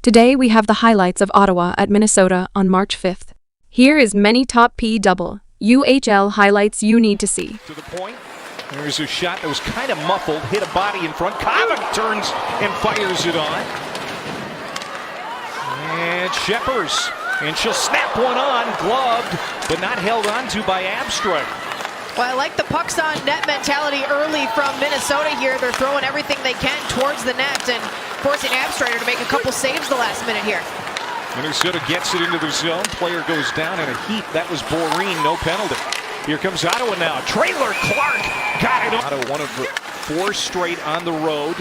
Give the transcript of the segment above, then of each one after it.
Today we have the highlights of Ottawa at Minnesota on March 5th. Here is many top PWHL highlights you need to see. To the point. There's a shot that was kind of muffled, hit a body in front. Kava turns and fires it on. And Sheppers. And she'll snap one on, gloved, but not held onto by Abstract. Well, I like the pucks on net mentality early from Minnesota here. They're throwing everything they can towards the net and forcing Abstract to make a couple saves the last minute here. Minnesota gets it into the zone. Player goes down in a heap. That was Boreen, no penalty. Here comes Ottawa now. Traylor Clark got it. Ottawa, one of the 4 straight on the road.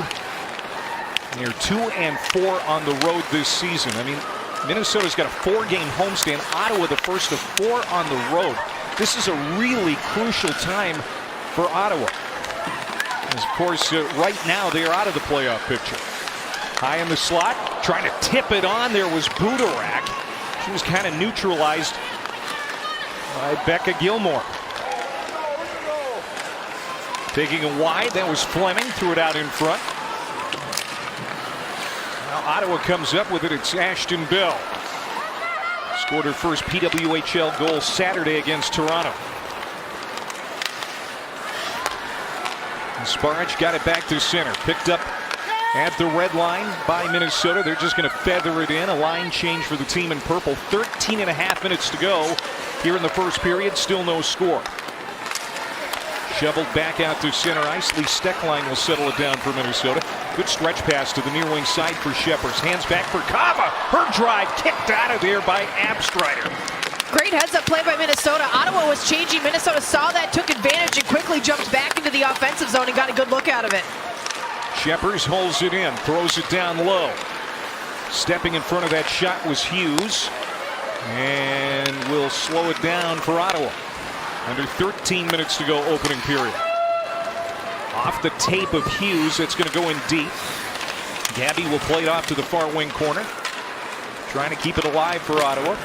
They're 2 and 4 on the road this season. I mean, Minnesota's got a 4-game homestand. Ottawa, the first of 4 on the road. This is a really crucial time for Ottawa. As of course, right now they're out of the playoff picture. High in the slot, trying to tip it on. There was Budarak. She was kind of neutralized by Becca Gilmore. Taking it wide, that was Fleming. Threw it out in front. Now Ottawa comes up with it. It's Ashton Bell. Scored her first PWHL goal Saturday against Toronto. And Sparich got it back to center. Picked up at the red line by Minnesota. They're just going to feather it in. A line change for the team in purple. 13 and a half minutes to go here in the first period. Still no score. Shoveled back out to center ice. Lee Steckline will settle it down for Minnesota. Good stretch pass to the near wing side for Sheppers. Hands back for Kava. Her drive kicked out of there by Abstrider. Great heads-up play by Minnesota. Ottawa was changing. Minnesota saw that, took advantage, and quickly jumped back into the offensive zone and got a good look out of it. Sheppers holds it in, throws it down low. Stepping in front of that shot was Hughes. And will slow it down for Ottawa. Under 13 minutes to go, opening period. Off the tape of Hughes, it's going to go in deep. Gabby will play it off to the far wing corner. Trying to keep it alive for Ottawa.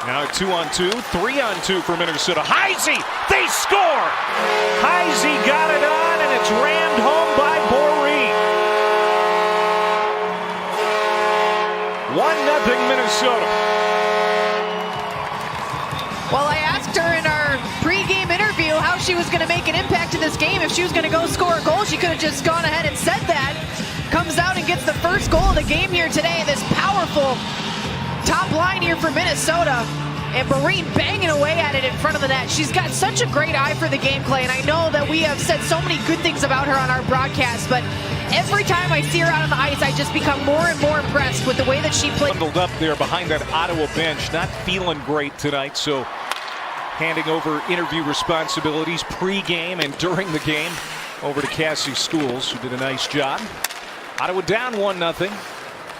Now a 2-on-2, 3-on-2 for Minnesota. Heisey, they score! Heisey got it on, and it's rammed home by Boreen. 1-0 Minnesota. Well, I asked her in our pre-game interview how she was going to make an impact in this game. If she was going to go score a goal, she could have just gone ahead and said that. Comes out and gets the first goal of the game here today. This powerful top line here for Minnesota. And Boreen banging away at it in front of the net. She's got such a great eye for the game, Clay. And I know that we have said so many good things about her on our broadcast, but every time I see her out on the ice, I just become more and more impressed with the way that she plays. Bundled up there behind that Ottawa bench, not feeling great tonight, so handing over interview responsibilities pre-game and during the game over to Cassie Schools, who did a nice job. Ottawa down 1-0.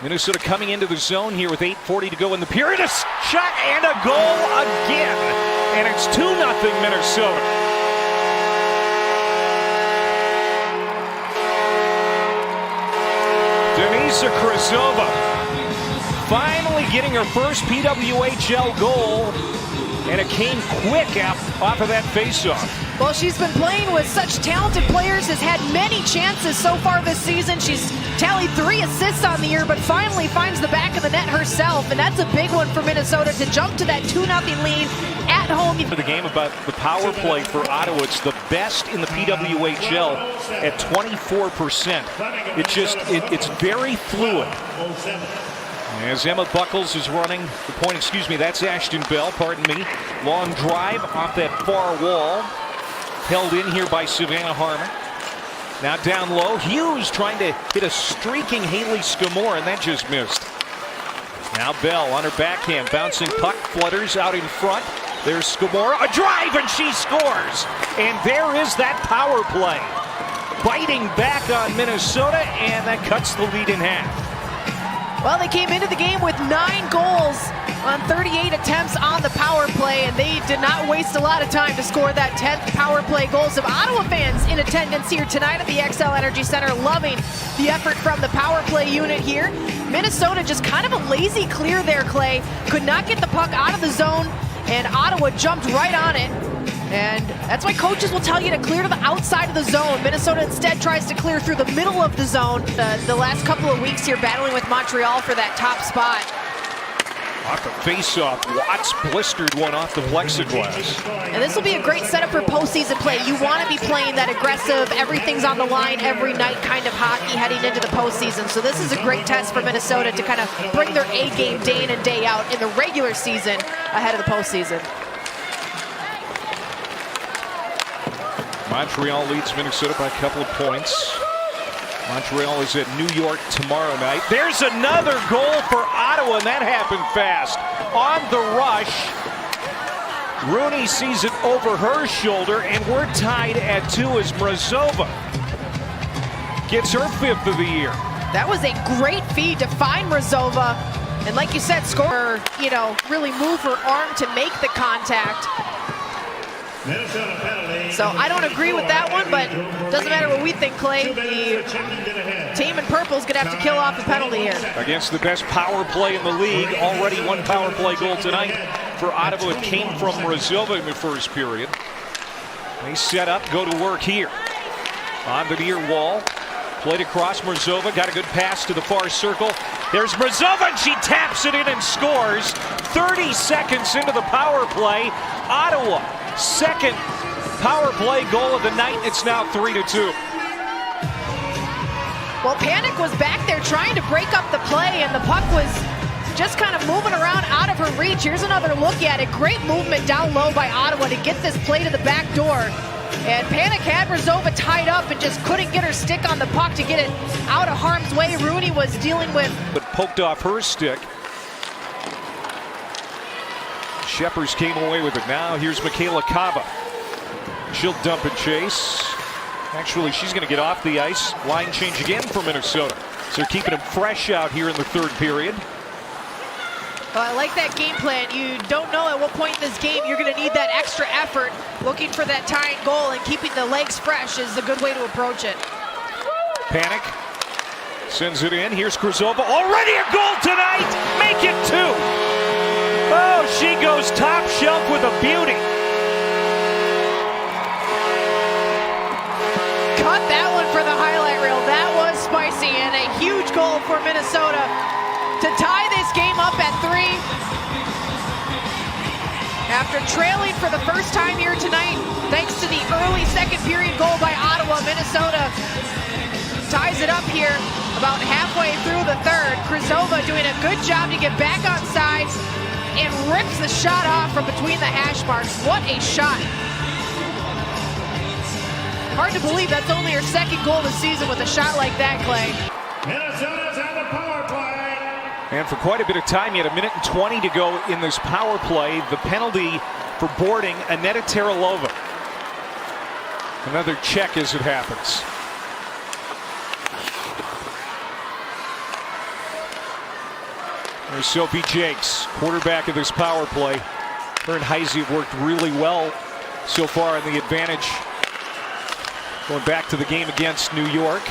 Minnesota coming into the zone here with 8:40 to go in the period. A shot and a goal again, and it's 2-0 Minnesota. Denisa Krasova finally getting her first PWHL goal, and it came quick off of that faceoff. Well, she's been playing with such talented players, has had many chances so far this season. She's tallied 3 assists on the year, but finally finds the back of the net herself, and that's a big one for Minnesota to jump to that 2-0 lead at home. For the game about the power play for Ottawa, it's the best in the PWHL at 24%. It's very fluid. As Emma Buckles is running the point, that's Ashton Bell, pardon me. Long drive off that far wall. Held in here by Savannah Harmon. Now down low, Hughes trying to hit a streaking Haley Skimore, and that just missed. Now Bell on her backhand, bouncing puck, flutters out in front. There's Skimore, a drive, and she scores! And there is that power play. Biting back on Minnesota, and that cuts the lead in half. Well, they came into the game with 9 goals on 38 attempts on the power play, and they did not waste a lot of time to score that 10th power play goal. Some Ottawa fans in attendance here tonight at the XL Energy Center, loving the effort from the power play unit here. Minnesota just kind of a lazy clear there, Clay. Could not get the puck out of the zone, and Ottawa jumped right on it. And that's why coaches will tell you to clear to the outside of the zone. Minnesota instead tries to clear through the middle of the zone. The last couple of weeks here battling with Montreal for that top spot. Off the face-off, Watts blistered one off the plexiglass. And this will be a great setup for postseason play. You want to be playing that aggressive, everything's on the line every night kind of hockey heading into the postseason. So this is a great test for Minnesota to kind of bring their A game day in and day out in the regular season ahead of the postseason. Montreal leads Minnesota by a couple of points. Montreal is at New York tomorrow night. There's another goal for Ottawa, and that happened fast. On the rush, Rooney sees it over her shoulder, and we're tied at 2 as Mrazova gets her 5th of the year. That was a great feed to find Mrazova, and like you said, score, really move her arm to make the contact. So I don't agree with that one, but doesn't matter what we think, Clay. The team in purple is going to have to kill off the penalty here. Against the best power play in the league, already one power play goal tonight for Ottawa. It came from Mrazova in the first period. They set up, go to work here. On the near wall, played across Mrazova, got a good pass to the far circle. There's Mrazova, and she taps it in and scores. 30 seconds into the power play, Ottawa. Second power play goal of the night. It's now 3-2. Well, Panic was back there trying to break up the play, and the puck was just kind of moving around out of her reach. Here's another look at it. Great movement down low by Ottawa to get this play to the back door. And Panic had Mrazova tied up and just couldn't get her stick on the puck to get it out of harm's way. Rooney was dealing with. But poked off her stick. Shepers came away with it. Now here's Michaela Cava. She'll dump and chase. Actually, she's going to get off the ice. Line change again for Minnesota. So they're keeping them fresh out here in the third period. Well, I like that game plan. You don't know at what point in this game you're going to need that extra effort. Looking for that tying goal and keeping the legs fresh is a good way to approach it. Panic sends it in. Here's Kruzova. Already a goal tonight. Make it 2. Oh, she goes top shelf with a beauty. Cut that one for the highlight reel. That was spicy, and a huge goal for Minnesota to tie this game up at 3. After trailing for the first time here tonight, thanks to the early second period goal by Ottawa, Minnesota ties it up here about halfway through the third. Kruzova doing a good job to get back on side and rips the shot off from between the hash marks. What a shot. Hard to believe that's only her second goal of the season with a shot like that, Clay. Minnesota's on the power play. And for quite a bit of time, yet 1:20 to go in this power play. The penalty for boarding Aneta Teralova. Another check as it happens. There's Sophie Jakes, quarterback of this power play. Her and Heisey have worked really well so far in the advantage. Going back to the game against New York.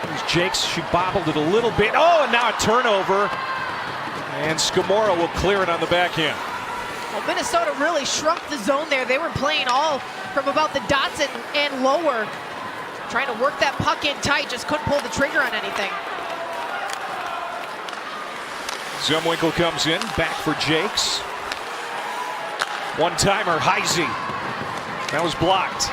There's Jakes, she bobbled it a little bit. Oh, and now a turnover. And Scamora will clear it on the backhand. Well, Minnesota really shrunk the zone there. They were playing all from about the dots and lower. Trying to work that puck in tight, just couldn't pull the trigger on anything. Zumwinkle comes in, back for Jakes. One-timer, Heisey. That was blocked.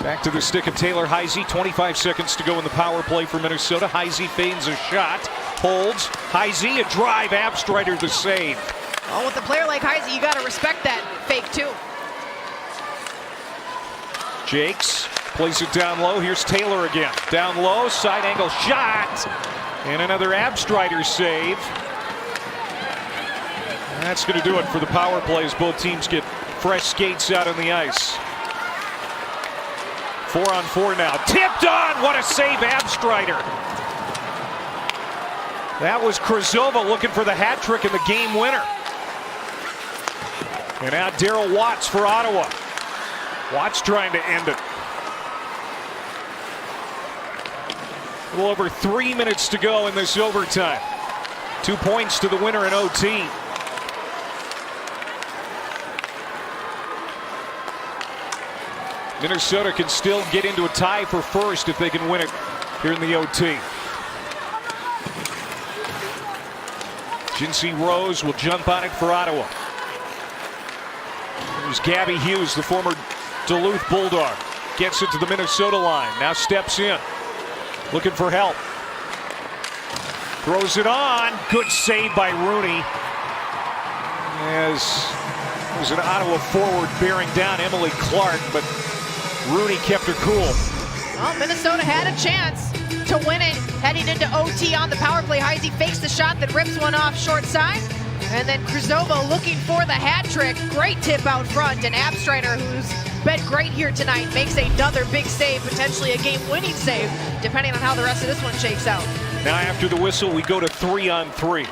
Back to the stick of Taylor Heisey. 25 seconds to go in the power play for Minnesota. Heisey feigns a shot, holds. Heisey, a drive, Abstreiter the save. Oh, with a player like Heisey, you got to respect that fake too. Jakes plays it down low. Here's Taylor again. Down low, side angle shot. And another Abstreiter save. And that's going to do it for the power play as both teams get fresh skates out on the ice. 4-on-4 now. Tipped on! What a save, Abstreiter. That was Kruzova looking for the hat trick and the game winner. And now Darryl Watts for Ottawa. Watts trying to end it. A little over 3 minutes to go in this overtime. 2 points to the winner in OT. Minnesota can still get into a tie for first if they can win it here in the OT. Jinsey Rose will jump on it for Ottawa. There's Gabby Hughes, the former Duluth Bulldog. Gets it to the Minnesota line. Now steps in. Looking for help. Throws it on. Good save by Rooney. As there's an Ottawa forward bearing down Emily Clark, but Rooney kept her cool. Well, Minnesota had a chance to win it heading into OT on the power play. Heisey fakes the shot that rips one off short side. And then Krzyzova looking for the hat trick. Great tip out front. And Abstrider, who's been great here tonight, makes another big save, potentially a game-winning save, depending on how the rest of this one shakes out. Now after the whistle, we go to 3-on-3.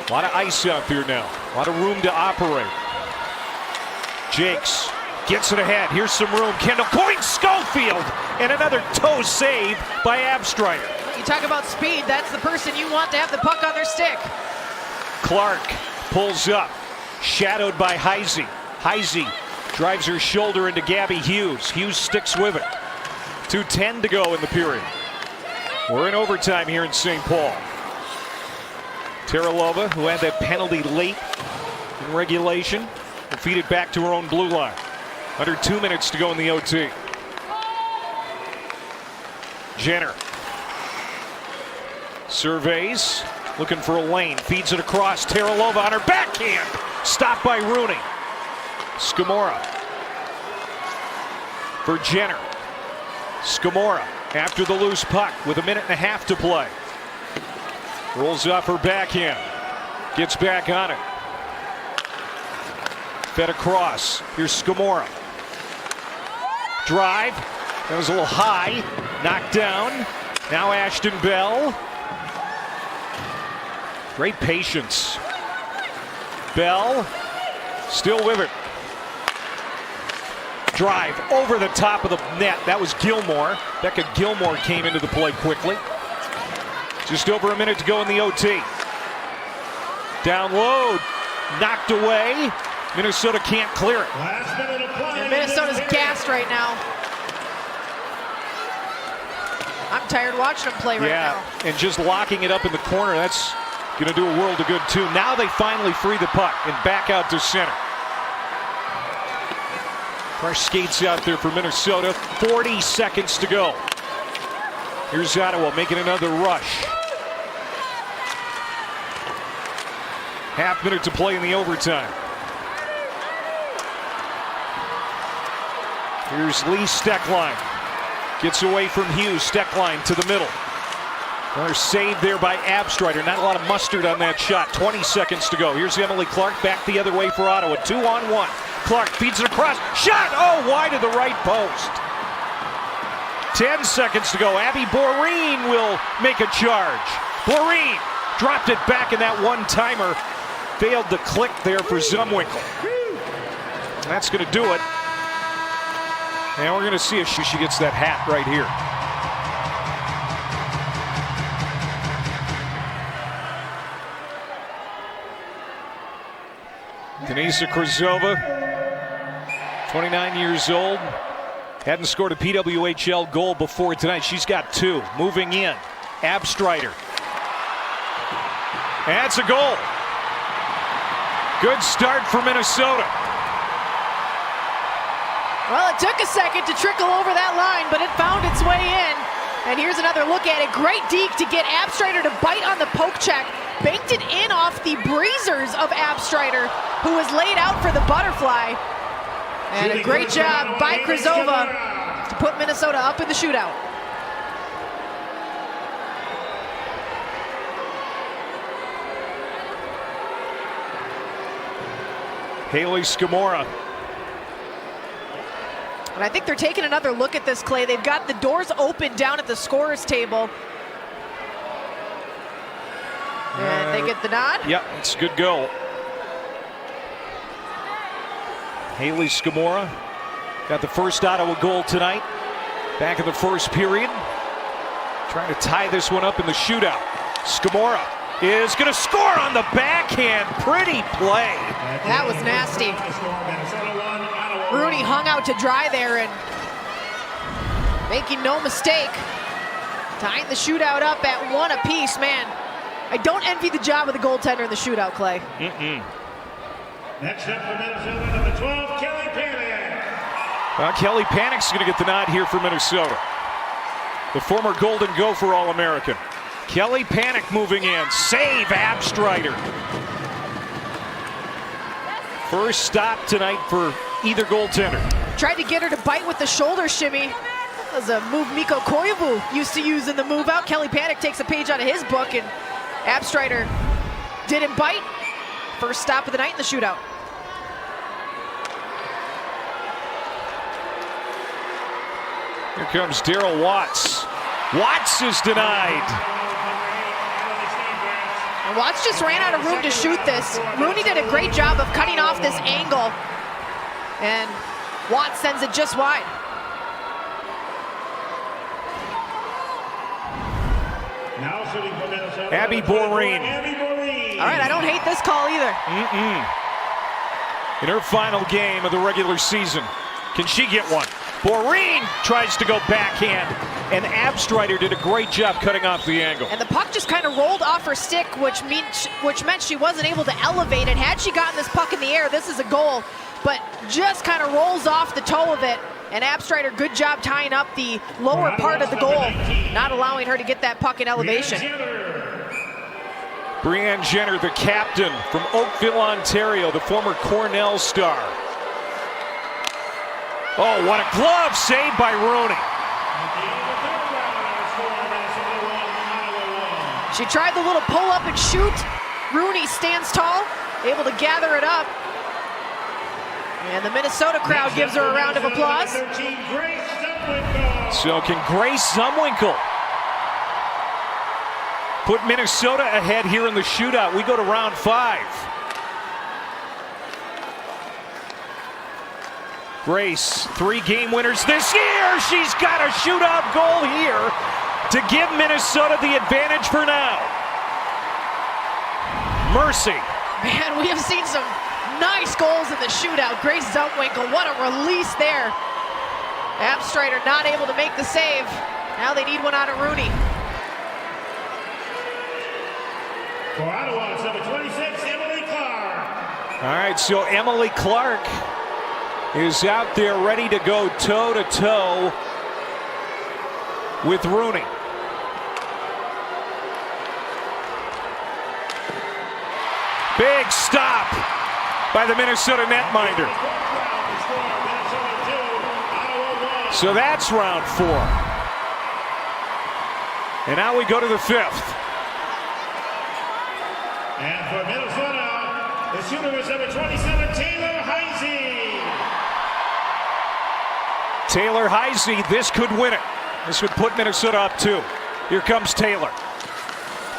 A lot of ice out there now. A lot of room to operate. Jakes gets it ahead. Here's some room. Kendall Coyne Schofield. And another toe save by Abstrider. You talk about speed, that's the person you want to have the puck on their stick. Clark pulls up. Shadowed by Heisey. Heisey drives her shoulder into Gabby Hughes. Hughes sticks with it. 2:10 to go in the period. We're in overtime here in St. Paul. Teralova, who had that penalty late in regulation, will feed it back to her own blue line. Under 2 minutes to go in the OT. Jenner surveys, looking for a lane, feeds it across. Teralova on her backhand, stopped by Rooney. Scamora for Jenner. Scamora after the loose puck with 1.5 to play. Rolls off her backhand, gets back on it. Fed across. Here's Scamora. Drive. That was a little high. Knocked down. Now Ashton Bell. Great patience. Bell still with it. Drive over the top of the net. That was Gilmore. Becca Gilmore came into the play quickly. Just over a minute to go in the OT. Down low. Knocked away. Minnesota can't clear it. And Minnesota's gassed right now. I'm tired watching them play right now. And just locking it up in the corner, that's going to do a world of good too. Now they finally free the puck and back out to center. Fresh skates out there for Minnesota. 40 seconds to go. Here's Ottawa making another rush. Half minute to play in the overtime. Here's Lee Steckline. Gets away from Hughes. Steckline to the middle. Another save there by Abstrider. Not a lot of mustard on that shot. 20 seconds to go. Here's Emily Clark back the other way for Ottawa. 2-on-1. Clark feeds it across. Shot! Oh, wide of the right post. 10 seconds to go. Abby Boreen will make a charge. Boreen dropped it back in that one-timer. Failed to click there for Zumwinkle. That's going to do it. And we're going to see if she gets that hat right here. Denisa Krzyzova, 29 years old. Hadn't scored a PWHL goal before tonight. She's got 2. Moving in. Abstrider. That's a goal. Good start for Minnesota. Well, it took a second to trickle over that line, but it found its way in. And here's another look at it. Great deke to get Abstrider to bite on the poke check. Banked it in off the breezers of Abstrider, who was laid out for the butterfly. And a great job by Krzyzova to put Minnesota up in the shootout. Haley Scamora. And I think they're taking another look at this, Clay. They've got the doors open down at the scorer's table. And they get the nod? Yep, it's a good goal. Haley Scamora got the first Ottawa goal tonight. Back in the first period. Trying to tie this one up in the shootout. Scamora is going to score on the backhand. Pretty play. That was nasty. Rooney hung out to dry there and making no mistake, tying the shootout up at 1 apiece. Man, I don't envy the job of the goaltender in the shootout, Clay. Next up for Minnesota, number 12, Kelly Panic. Kelly Panic's going to get the nod here for Minnesota. The former Golden Gopher All-American. Kelly Panic moving in. Save Abstreiter. First stop tonight for either goaltender. Tried to get her to bite with the shoulder shimmy. That was a move Mikko Koivu used to use in the move out. Kelly Panic takes a page out of his book, and Abstreiter didn't bite. First stop of the night in the shootout. Here comes Darryl Watts. Watts is denied. And Watts just ran out of room to shoot this. Rooney did a great job of cutting off this angle, and Watts sends it just wide. Now shooting for Minnesota. Abby Boreen. All right, I don't hate this call either. In her final game of the regular season, can she get one? Boreen tries to go backhand, and Abstreiter did a great job cutting off the angle. And the puck just kind of rolled off her stick, which meant she wasn't able to elevate it. Had she gotten this puck in the air, this is a goal, but just kind of rolls off the toe of it. And Abstreiter, good job tying up the lower part of the goal, not allowing her to get that puck in elevation. Brianne Jenner, the captain from Oakville, Ontario, the former Cornell star. Oh, what a glove save by Rooney. She tried the little pull up and shoot. Rooney stands tall, able to gather it up. And the Minnesota crowd gives her a round of applause. So can Grace Zumwinkle put Minnesota ahead here in the shootout? We go to round 5. Grace, 3 game winners this year. She's got a shootout goal here to give Minnesota the advantage for now. Mercy. Man, we have seen some nice goals in the shootout. Grace Zumwinkle, what a release there. Abstreiter not able to make the save. Now they need one out of Rooney. For Ottawa, it's number 26, Emily Clark. All right, so Emily Clark is out there ready to go toe-to-toe with Rooney. Big stop by the Minnesota netminder. So that's round 4. And now we go to the 5th. And for Minnesota, the shooter is number 27, Taylor Heisey. Taylor Heisey, this could win it. This would put Minnesota up 2. Here comes Taylor.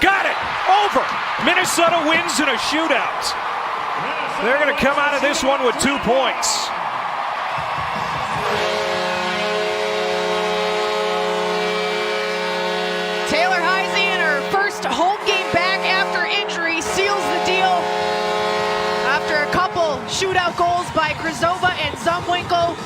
Got it! Over! Minnesota wins in a shootout. They're going to come out of this one with 2 points. Taylor Heisey in her first home game back after injury seals the deal after a couple shootout goals by Krzyzova and Zumwinkle.